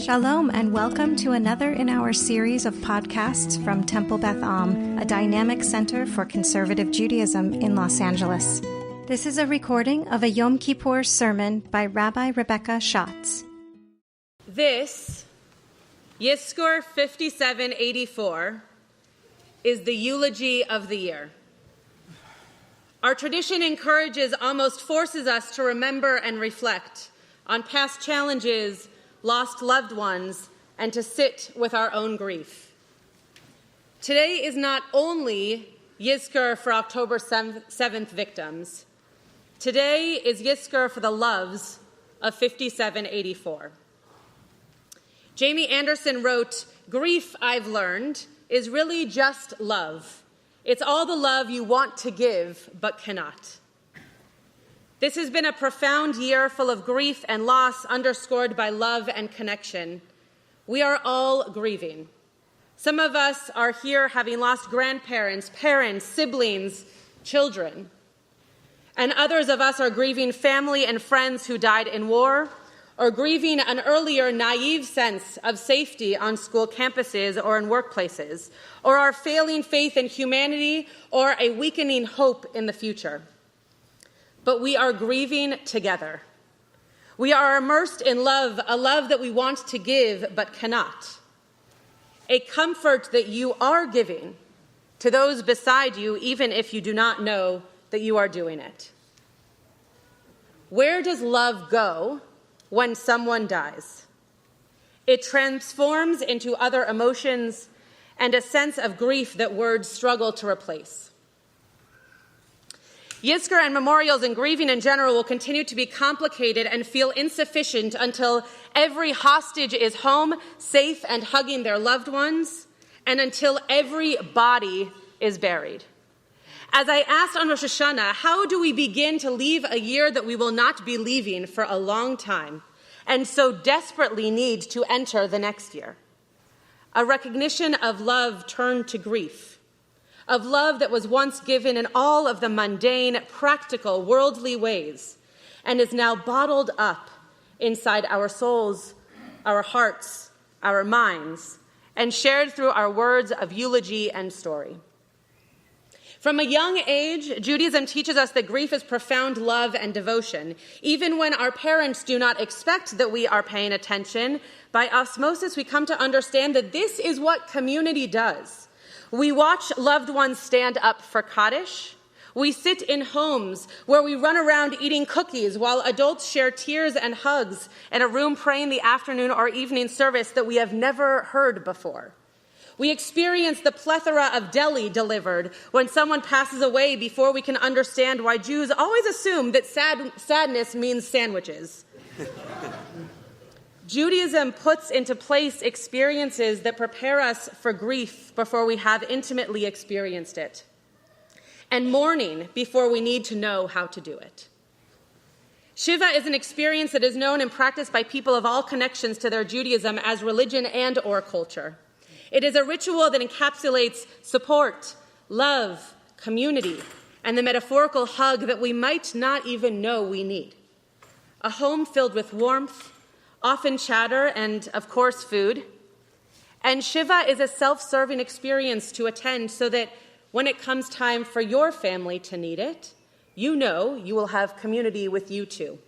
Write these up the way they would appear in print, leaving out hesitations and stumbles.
Shalom and welcome to another in our series of podcasts from Temple Beth Am, a dynamic center for conservative Judaism in Los Angeles. This is a recording of a Yom Kippur sermon by Rabbi Rebecca Schatz. This, Yizkor 5784, is the Eulogy of the year. Our tradition encourages, almost forces us to remember and reflect on past challenges, lost loved ones, and to sit with our own grief. Today is not only Yizkor for October 7th victims. Today is Yizkor for the loves of 5784. Jamie Anderson wrote, "Grief, I've learned, is really just love. It's all the love you want to give but cannot." This has been a profound year full of grief and loss, underscored by love and connection. We are all grieving. Some of us are here having lost grandparents, parents, siblings, children. And others of us are grieving family and friends who died in war, or grieving an earlier naive sense of safety on school campuses or in workplaces, or our failing faith in humanity, or a weakening hope in the future. But we are grieving together. We are immersed in love, a love that we want to give but cannot. A comfort that you are giving to those beside you, even if you do not know that you are doing it. Where does love go when someone dies? It transforms into other emotions and a sense of grief that words struggle to replace. Yizkor and memorials and grieving in general will continue to be complicated and feel insufficient until every hostage is home, safe and hugging their loved ones, and until every body is buried. As I asked on Rosh Hashanah, how do we begin to leave a year that we will not be leaving for a long time, and so desperately need to enter the next year? A recognition of love turned to grief, of love that was once given in all of the mundane, practical, worldly ways, and is now bottled up inside our souls, our hearts, our minds, and shared through our words of eulogy and story. From a young age, Judaism teaches us that grief is profound love and devotion. Even when our parents do not expect that we are paying attention, by osmosis we come to understand that this is what community does. We watch loved ones stand up for Kaddish. We sit in homes where we run around eating cookies while adults share tears and hugs in a room praying the afternoon or evening service that we have never heard before. We experience the plethora of deli delivered when someone passes away before we can understand why Jews always assume that sadness means sandwiches. Judaism puts into place experiences that prepare us for grief before we have intimately experienced it, and mourning before we need to know how to do it. Shiva is an experience that is known and practiced by people of all connections to their Judaism as religion and or culture. It is a ritual that encapsulates support, love, community, and the metaphorical hug that we might not even know we need. A home filled with warmth, often chatter, and, of course, food. And Shiva is a self-serving experience to attend so that when it comes time for your family to need it, you know you will have community with you too.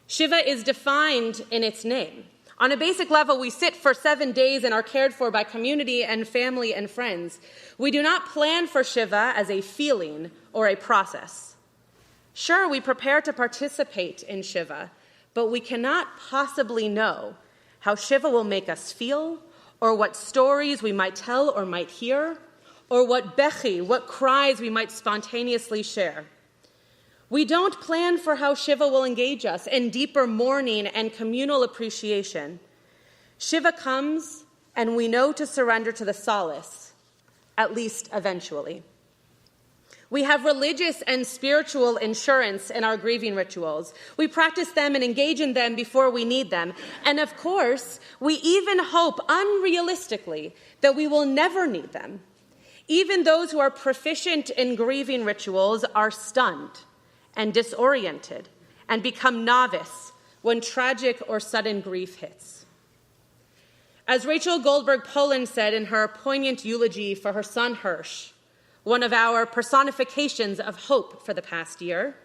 Shiva is defined in its name. On a basic level, we sit for 7 days and are cared for by community and family and friends. We do not plan for Shiva as a feeling or a process. Sure, we prepare to participate in Shiva, but we cannot possibly know how Shiva will make us feel, or what stories we might tell or might hear, or what bechi, what cries we might spontaneously share. We don't plan for how Shiva will engage us in deeper mourning and communal appreciation. Shiva comes, and we know to surrender to the solace, at least eventually. We have religious and spiritual insurance in our grieving rituals. We practice them and engage in them before we need them. And of course, we even hope unrealistically that we will never need them. Even those who are proficient in grieving rituals are stunned and disoriented and become novice when tragic or sudden grief hits. As Rachel Goldberg-Poland said in her poignant eulogy for her son Hirsch, one of our personifications of hope for the past year,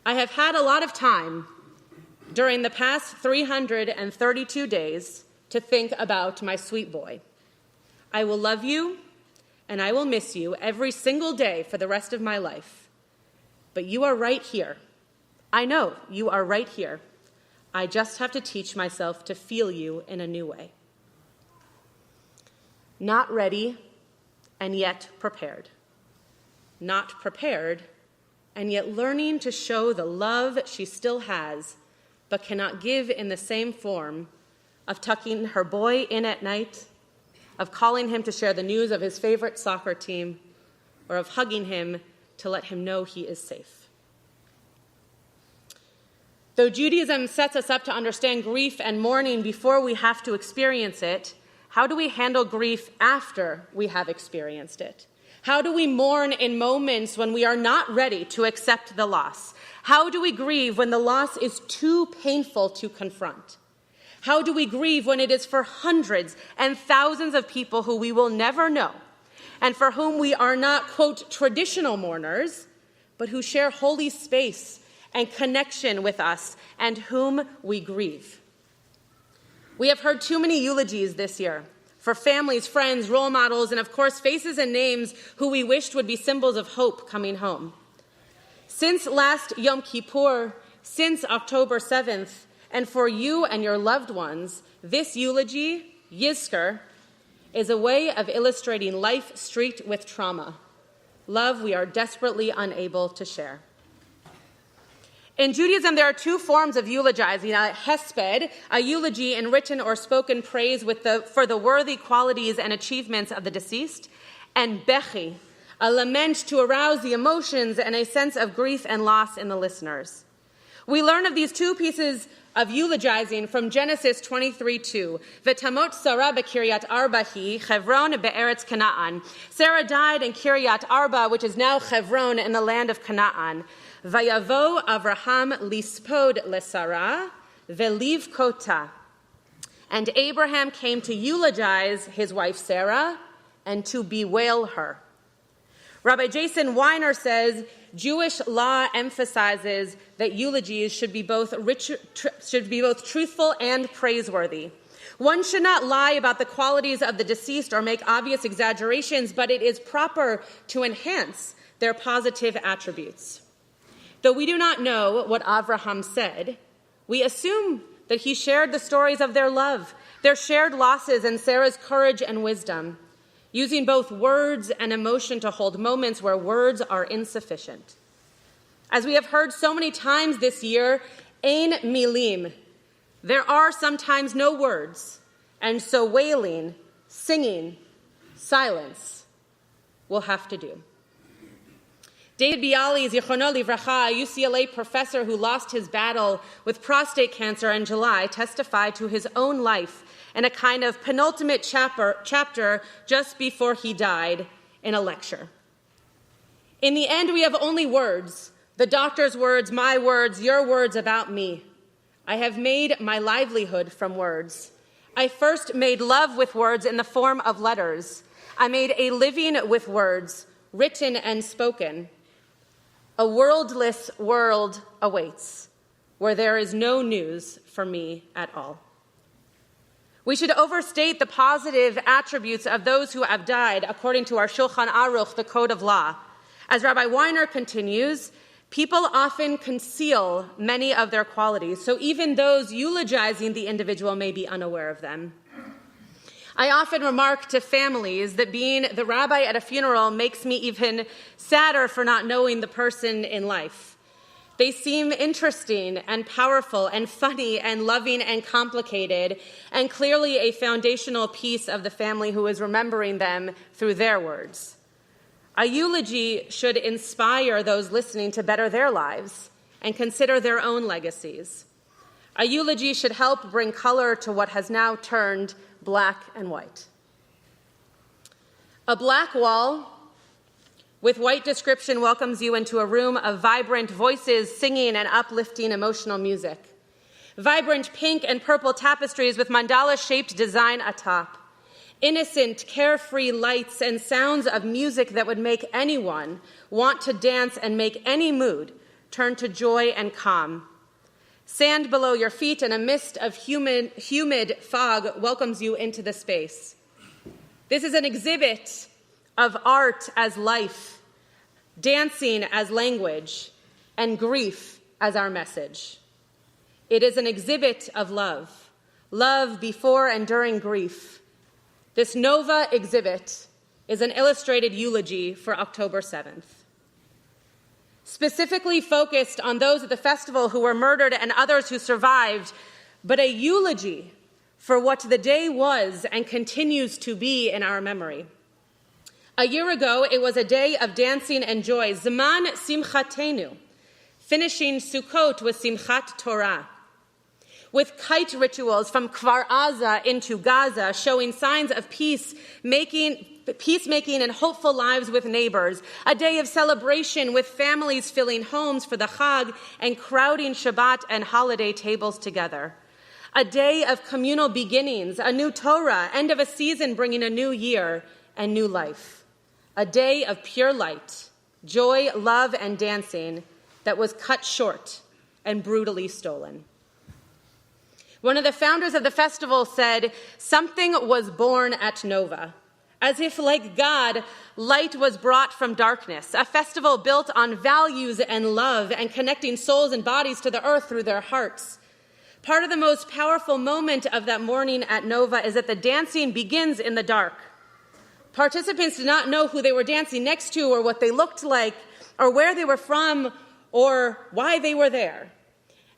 I have had a lot of time during the past 332 days to think about my sweet boy. I will love you and I will miss you every single day for the rest of my life. But you are right here. I know you are right here. I just have to teach myself to feel you in a new way. Not ready and yet prepared. Not prepared and yet learning to show the love she still has but cannot give in the same form of tucking her boy in at night, of calling him to share the news of his favorite soccer team, or of hugging him to let him know he is safe. Though Judaism sets us up to understand grief and mourning before we have to experience it, how do we handle grief after we have experienced it? How do we mourn in moments when we are not ready to accept the loss? How do we grieve when the loss is too painful to confront? How do we grieve when it is for hundreds and thousands of people who we will never know and for whom we are not, quote, traditional mourners, but who share holy space and connection with us and whom we grieve? We have heard too many eulogies this year for families, friends, role models, and of course faces and names who we wished would be symbols of hope coming home. Since last Yom Kippur, since October 7th, and for you and your loved ones, this eulogy, Yizkor, is a way of illustrating life streaked with trauma, love we are desperately unable to share. In Judaism, there are two forms of eulogizing: a hesped, a eulogy in written or spoken praise for the worthy qualities and achievements of the deceased, and bechi, a lament to arouse the emotions and a sense of grief and loss in the listeners. We learn of these two pieces of eulogizing from Genesis 23:2. V'tamot Sarah beKiryat Arba hi, Chevron be'eretz Canaan. Sarah died in Kiryat Arba, which is now Chevron, in the land of Canaan. Vayavo Avraham lispod leSarah velivkota. And Abraham came to eulogize his wife Sarah and to bewail her. Rabbi Jason Weiner says, Jewish law emphasizes that eulogies should be both truthful and praiseworthy. One should not lie about the qualities of the deceased or make obvious exaggerations, but it is proper to enhance their positive attributes. Though we do not know what Avraham said, we assume that he shared the stories of their love, their shared losses, and Sarah's courage and wisdom, using both words and emotion to hold moments where words are insufficient. As we have heard so many times this year, ein milim, there are sometimes no words, and so wailing, singing, silence will have to do. David Bialy, Zichrono Livracha, a UCLA professor who lost his battle with prostate cancer in July, testified to his own life in a kind of penultimate chapter just before he died in a lecture. In the end, we have only words, the doctor's words, my words, your words about me. I have made my livelihood from words. I first made love with words in the form of letters. I made a living with words, written and spoken. A worldless world awaits, where there is no news for me at all. We should overstate the positive attributes of those who have died, according to our Shulchan Aruch, the Code of Law. As Rabbi Weiner continues, people often conceal many of their qualities, so even those eulogizing the individual may be unaware of them. I often remark to families that being the rabbi at a funeral makes me even sadder for not knowing the person in life. They seem interesting and powerful and funny and loving and complicated, and clearly a foundational piece of the family who is remembering them through their words. A eulogy should inspire those listening to better their lives and consider their own legacies. A eulogy should help bring color to what has now turned black and white. A black wall with white description welcomes you into a room of vibrant voices singing and uplifting emotional music. Vibrant pink and purple tapestries with mandala-shaped design atop. Innocent, carefree lights and sounds of music that would make anyone want to dance and make any mood turn to joy and calm. Sand below your feet and a mist of humid fog welcomes you into the space. This is an exhibit of art as life, dancing as language, and grief as our message. It is an exhibit of love, love before and during grief. This Nova exhibit is an illustrated eulogy for October 7th. Specifically focused on those at the festival who were murdered and others who survived, but a eulogy for what the day was and continues to be in our memory. A year ago, it was a day of dancing and joy, Zman Simchatenu, finishing Sukkot with Simchat Torah, with kite rituals from Kfar Aza into Gaza, showing signs of peacemaking and hopeful lives with neighbors, a day of celebration with families filling homes for the Chag and crowding Shabbat and holiday tables together, a day of communal beginnings, a new Torah, end of a season bringing a new year and new life, a day of pure light, joy, love, and dancing that was cut short and brutally stolen. One of the founders of the festival said, "Something was born at Nova, as if, like God, light was brought from darkness, a festival built on values and love and connecting souls and bodies to the earth through their hearts." Part of the most powerful moment of that morning at Nova is that the dancing begins in the dark. Participants did not know who they were dancing next to or what they looked like or where they were from or why they were there.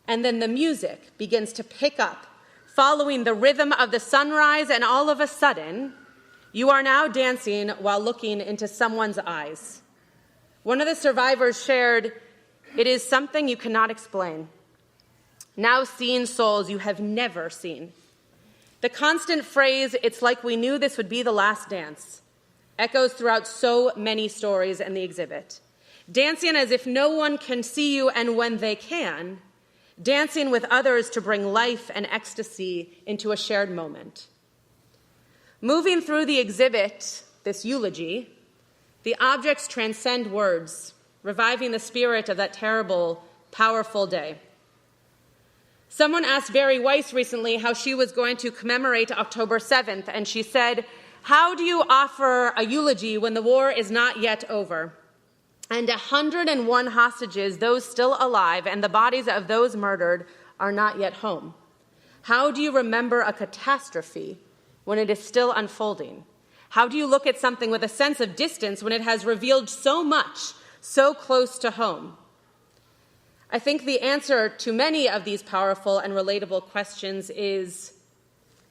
And then the music begins to pick up, following the rhythm of the sunrise, and all of a sudden, you are now dancing while looking into someone's eyes. One of the survivors shared, "It is something you cannot explain. Now seeing souls you have never seen." The constant phrase, "It's like we knew this would be the last dance," echoes throughout so many stories in the exhibit. Dancing as if no one can see you, and when they can, dancing with others to bring life and ecstasy into a shared moment. Moving through the exhibit, this eulogy, the objects transcend words, reviving the spirit of that terrible, powerful day. Someone asked Barry Weiss recently how she was going to commemorate October 7th, and she said, "How do you offer a eulogy when the war is not yet over? And 101 hostages, those still alive, and the bodies of those murdered are not yet home. How do you remember a catastrophe when it is still unfolding? How do you look at something with a sense of distance when it has revealed so much, so close to home?" I think the answer to many of these powerful and relatable questions is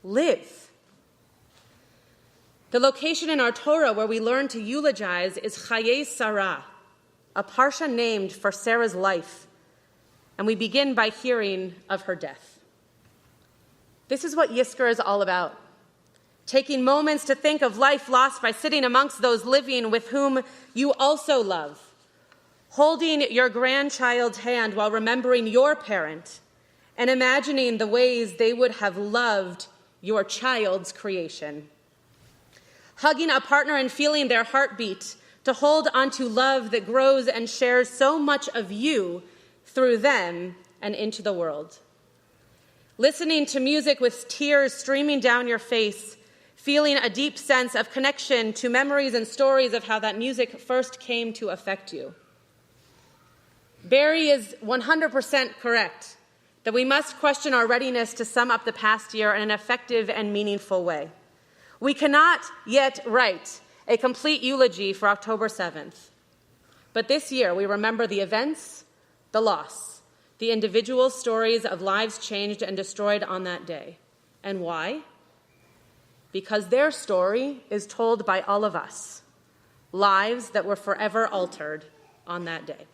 live. The location in our Torah where we learn to eulogize is Chayei Sarah, a parsha named for Sarah's life, and we begin by hearing of her death. This is what Yizkor is all about, taking moments to think of life lost by sitting amongst those living with whom you also love, holding your grandchild's hand while remembering your parent, and imagining the ways they would have loved your child's creation, hugging a partner and feeling their heartbeat, to hold onto love that grows and shares so much of you through them and into the world. Listening to music with tears streaming down your face, feeling a deep sense of connection to memories and stories of how that music first came to affect you. Barry is 100% correct that we must question our readiness to sum up the past year in an effective and meaningful way. We cannot yet write a complete eulogy for October 7th. But this year, we remember the events, the loss, the individual stories of lives changed and destroyed on that day. And why? Because their story is told by all of us, lives that were forever altered on that day.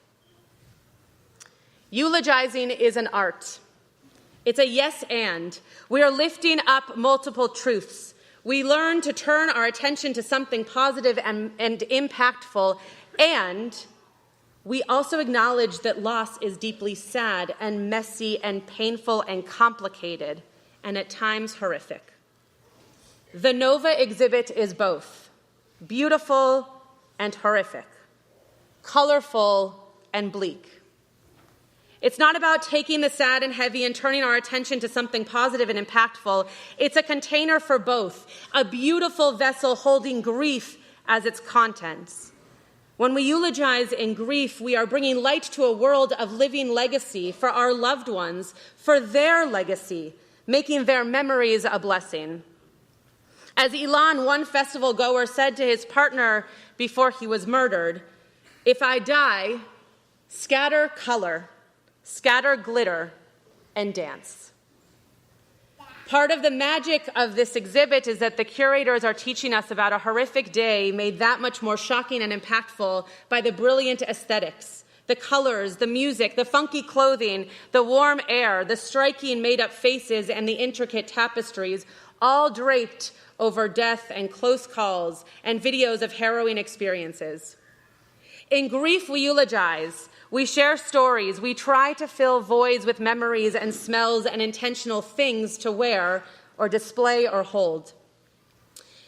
Eulogizing is an art. It's a yes and. We are lifting up multiple truths. We learn to turn our attention to something positive and impactful, and we also acknowledge that loss is deeply sad and messy and painful and complicated and at times horrific. The Nova exhibit is both beautiful and horrific, colorful and bleak. It's not about taking the sad and heavy and turning our attention to something positive and impactful. It's a container for both, a beautiful vessel holding grief as its contents. When we eulogize in grief, we are bringing light to a world of living legacy for our loved ones, for their legacy, making their memories a blessing. As Ilan, one festival goer, said to his partner before he was murdered, "If I die, scatter color, scatter glitter, and dance." Part of the magic of this exhibit is that the curators are teaching us about a horrific day made that much more shocking and impactful by the brilliant aesthetics, the colors, the music, the funky clothing, the warm air, the striking made-up faces, and the intricate tapestries, all draped over death and close calls and videos of harrowing experiences. In grief, we eulogize. We share stories. We try to fill voids with memories and smells and intentional things to wear or display or hold.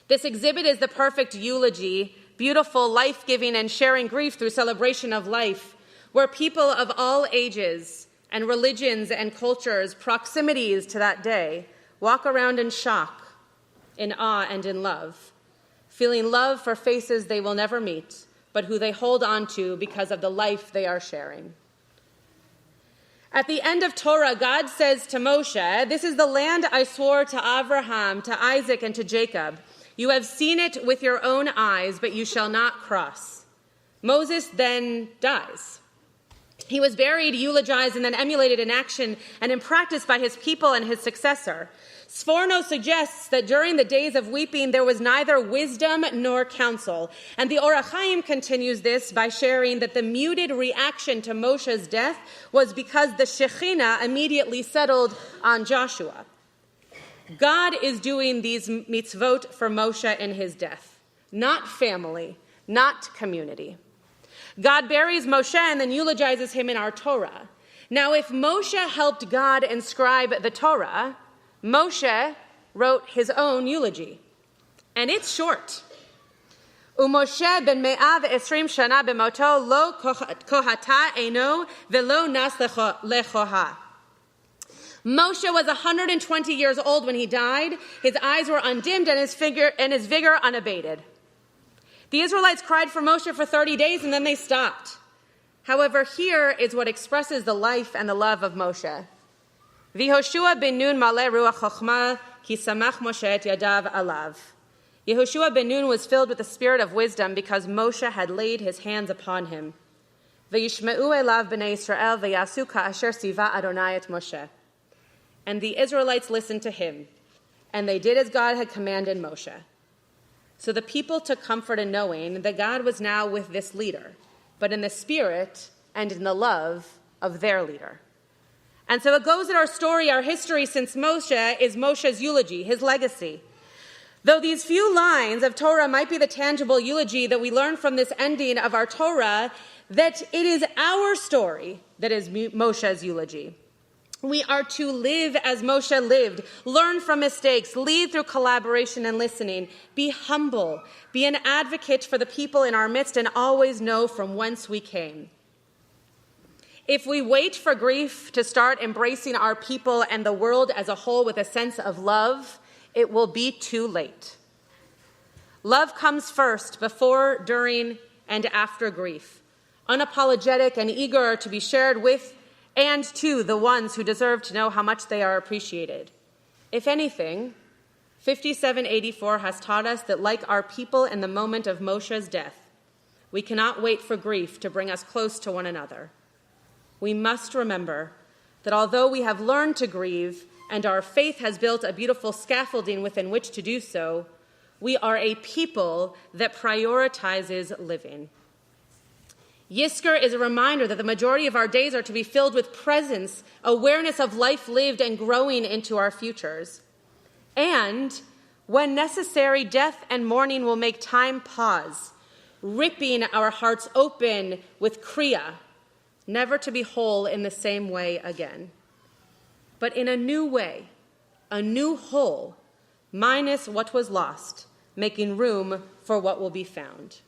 This exhibit is the perfect eulogy, beautiful, life-giving, and sharing grief through celebration of life, where people of all ages and religions and cultures, proximities to that day, walk around in shock, in awe, and in love, feeling love for faces they will never meet, but who they hold on to because of the life they are sharing. At the end of Torah, God says to Moshe, "This is the land I swore to Abraham, to Isaac, and to Jacob. You have seen it with your own eyes, but you shall not cross." Moses then dies. He was buried, eulogized, and then emulated in action and in practice by his people and his successor. Sforno suggests that during the days of weeping, there was neither wisdom nor counsel. And the Or HaChaim continues this by sharing that the muted reaction to Moshe's death was because the Shekhinah immediately settled on Joshua. God is doing these mitzvot for Moshe in his death, not family, not community. God buries Moshe and then eulogizes him in our Torah. Now, if Moshe helped God inscribe the Torah, Moshe wrote his own eulogy, and it's short. Umoshe ben 120 shana b'moto lo kohata eino velo nas lechoha. Moshe was 120 years old when he died. His eyes were undimmed and his vigor unabated. The Israelites cried for Moshe for 30 days and then they stopped. However, here is what expresses the life and the love of Moshe. V'Yehoshua ben Nun maleh ruach chokhmah ki samach Moshe et yadav alav. Yehoshua ben Nun was filled with the spirit of wisdom because Moshe had laid his hands upon him. V'yishme'u elav b'nei Yisrael v'yasu ka'asher siva Adonai et Moshe. And the Israelites listened to him, and they did as God had commanded Moshe. So the people took comfort in knowing that God was now with this leader, but in the spirit and in the love of their leader. And so it goes that our story, our history since Moshe is Moshe's eulogy, his legacy. Though these few lines of Torah might be the tangible eulogy that we learn from this ending of our Torah, that it is our story that is Moshe's eulogy. We are to live as Moshe lived, learn from mistakes, lead through collaboration and listening, be humble, be an advocate for the people in our midst, and always know from whence we came. If we wait for grief to start embracing our people and the world as a whole with a sense of love, it will be too late. Love comes first, before, during, and after grief, unapologetic and eager to be shared with and to the ones who deserve to know how much they are appreciated. If anything, 5784 has taught us that like our people in the moment of Moshe's death, we cannot wait for grief to bring us close to one another. We must remember that although we have learned to grieve and our faith has built a beautiful scaffolding within which to do so, we are a people that prioritizes living. Yizkor is a reminder that the majority of our days are to be filled with presence, awareness of life lived and growing into our futures. And when necessary, death and mourning will make time pause, ripping our hearts open with kriya, never to be whole in the same way again, but in a new way, a new whole, minus what was lost, making room for what will be found.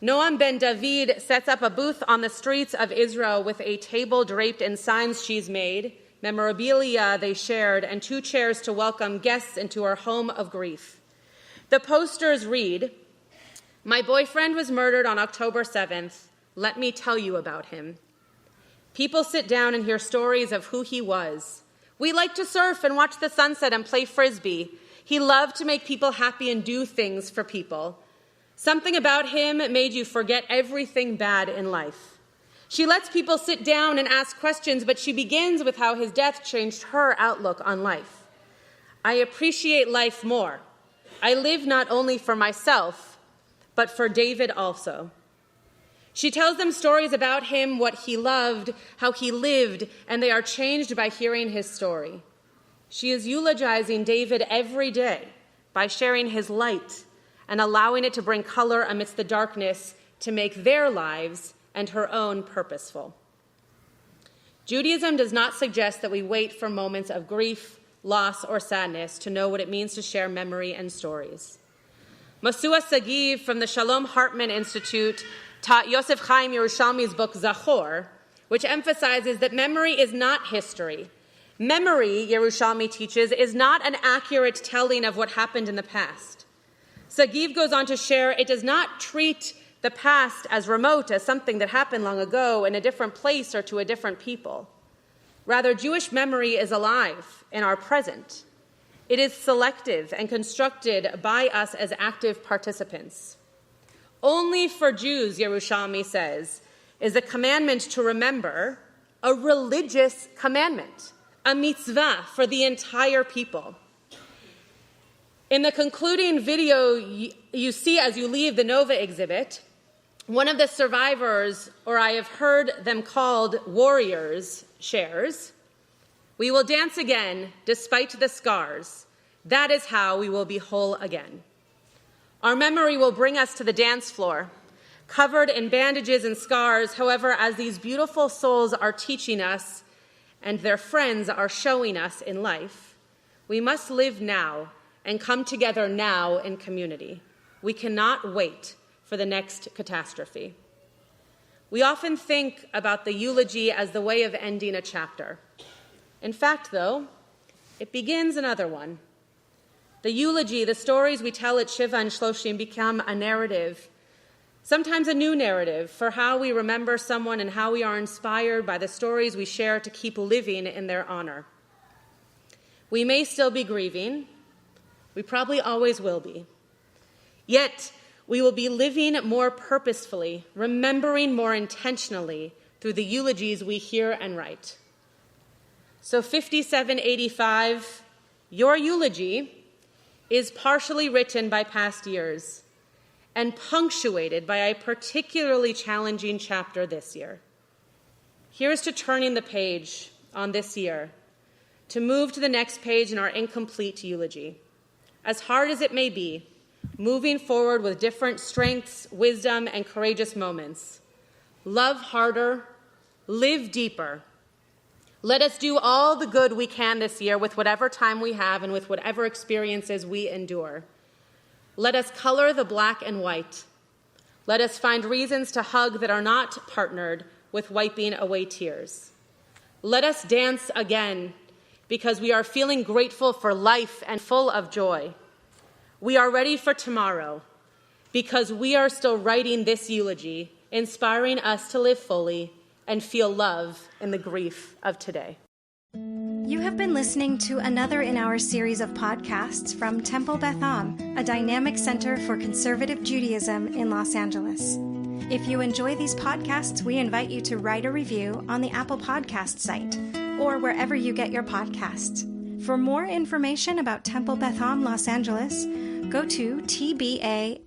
Noam ben David sets up a booth on the streets of Israel with a table draped in signs she's made, memorabilia they shared, and 2 chairs to welcome guests into her home of grief. The posters read, "My boyfriend was murdered on October 7th. Let me tell you about him." People sit down and hear stories of who he was. "We liked to surf and watch the sunset and play frisbee. He loved to make people happy and do things for people. Something about him made you forget everything bad in life." She lets people sit down and ask questions, but she begins with how his death changed her outlook on life. "I appreciate life more. I live not only for myself, but for David also." She tells them stories about him, what he loved, how he lived, and they are changed by hearing his story. She is eulogizing David every day by sharing his light and allowing it to bring color amidst the darkness to make their lives and her own purposeful. Judaism does not suggest that we wait for moments of grief, loss, or sadness to know what it means to share memory and stories. Masua Sagiv from the Shalom Hartman Institute taught Yosef Chaim Yerushalmi's book Zachor, which emphasizes that memory is not history. Memory, Yerushalmi teaches, is not an accurate telling of what happened in the past. Sagiv goes on to share it does not treat the past as remote, as something that happened long ago in a different place or to a different people. Rather, Jewish memory is alive in our present. It is selective and constructed by us as active participants. Only for Jews, Yerushalmi says, is the commandment to remember a religious commandment, a mitzvah for the entire people. In the concluding video you see as you leave the Nova exhibit, one of the survivors, or I have heard them called warriors, shares, "We will dance again despite the scars. That is how we will be whole again." Our memory will bring us to the dance floor, covered in bandages and scars. However, as these beautiful souls are teaching us and their friends are showing us in life, we must live now and come together now in community. We cannot wait for the next catastrophe. We often think about the eulogy as the way of ending a chapter. In fact, though, it begins another one. The eulogy, the stories we tell at Shiva and Shloshim, become a narrative, sometimes a new narrative, for how we remember someone and how we are inspired by the stories we share to keep living in their honor. We may still be grieving. We probably always will be. Yet, we will be living more purposefully, remembering more intentionally through the eulogies we hear and write. So 5785, your eulogy is partially written by past years and punctuated by a particularly challenging chapter this year. Here's to turning the page on this year, to move to the next page in our incomplete eulogy. As hard as it may be, moving forward with different strengths, wisdom, and courageous moments. Love harder, live deeper. Let us do all the good we can this year with whatever time we have and with whatever experiences we endure. Let us color the black and white. Let us find reasons to hug that are not partnered with wiping away tears. Let us dance again because we are feeling grateful for life and full of joy. We are ready for tomorrow because we are still writing this eulogy, inspiring us to live fully and feel love in the grief of today. You have been listening to another in our series of podcasts from Temple Beth Am, a dynamic center for conservative Judaism in Los Angeles. If you enjoy these podcasts, we invite you to write a review on the Apple Podcast site or wherever you get your podcasts. For more information about Temple Beth Am Los Angeles, go to tbala.org.